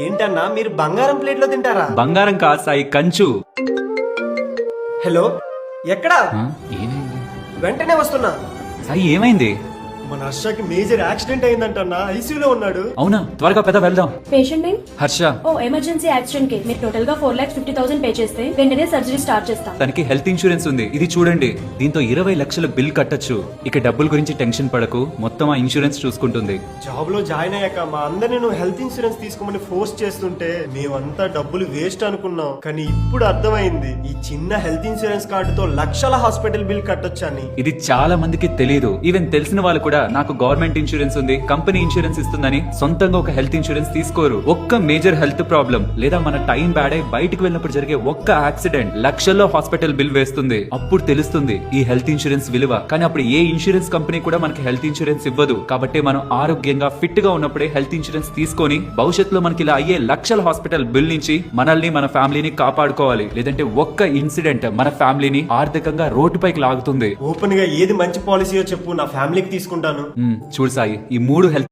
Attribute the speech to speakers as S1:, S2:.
S1: ఏంటన్నా మీరు బంగారం ప్లేట్ లో తింటారా?
S2: బంగారం కాదు సాయి, కంచు.
S1: హలో, ఎక్కడా?
S2: ఏమైంది
S1: వెంటనే వస్తున్నా.
S2: సాయి, ఏమైంది?
S1: మన హర్షకి మేజర్ యాక్సిడెంట్ అయిందంటన్నా, ఐసీయూలో ఉన్నాడు.
S2: అవునా, త్వరగా పెద్ద వెళ్దాం.
S3: Patient name
S2: Harsha.
S3: ఓ ఎమర్జెన్సీ యాక్సిడెంట్ కి మీరు టోటల్ గా 4,50,000 పే చేస్తే వెంటనే సర్జరీ స్టార్ట్ చేస్తాం.
S2: తనకి హెల్త్ ఇన్సూరెన్స్ ఉంది, ఇది చూడండి. దీంతో 20 లక్షల బిల్ కట్టొచ్చు. ఇక డబ్బుల గురించి టెన్షన్ పడకు, మొత్తం ఆ ఇన్సూరెన్స్ చూసుకుంటుంది.
S1: జాబ్ లో జాయిన్ అయ్యాక మా అందరిని నువ్వు హెల్త్ ఇన్సూరెన్స్ తీసుకోమని ఫోర్స్ చేస్తుంటే మేమంతా డబ్బులు వేస్ట్ అనుకున్నాం. కానీ ఇప్పుడు అర్థమైంది, ఈ చిన్న హెల్త్ ఇన్సూరెన్స్ కార్డుతో లక్షల హాస్పిటల్ బిల్ కట్టొచ్చని.
S2: ఇది చాలా మందికి తెలియదు. ఈవెన్ తెలిసిన వాళ్ళు కూడా నాకు గవర్నమెంట్ ఇన్సూరెన్స్ ఉంది, కంపెనీ ఇన్సూరెన్స్ ఇస్తుందని సొంతంగా ఒక హెల్త్ ఇన్సూరెన్స్ తీసుకోరు. ఒక్క మేజర్ హెల్త్ ప్రాబ్లం లేదా మన టైం బ్యాడ్ అయి బయటకు వెళ్ళినప్పుడు జరిగే ఒక్క యాక్సిడెంట్ లక్షల్లో హాస్పిటల్ బిల్ వేస్తుంది. అప్పుడు తెలుస్తుంది ఈ హెల్త్ ఇన్సూరెన్స్ విలువ. కానీ అప్పుడు ఏ ఇన్సూరెన్స్ కంపెనీ కూడా మనకి హెల్త్ ఇన్సూరెన్స్ ఇవ్వదు. కాబట్టి మనం ఆరోగ్యంగా ఫిట్ గా ఉన్నప్పుడే హెల్త్ ఇన్సూరెన్స్ తీసుకొని భవిష్యత్తులో మనకి ఇలా అయ్యే లక్షల హాస్పిటల్ బిల్ నుంచి మనల్ని మన ఫ్యామిలీని కాపాడుకోవాలి. లేదంటే ఒక్క ఇన్సిడెంట్ మన ఫ్యామిలీని ఆర్థికంగా రోడ్డుపైకి లాగుతుంది.
S1: ఓపెన్ గా ఏది మంచి పాలసీయో చెప్పు, నా ఫ్యామిలీకి తీసుకుంటాను.
S2: చూడు సాయి, ఈ 3 హెల్త్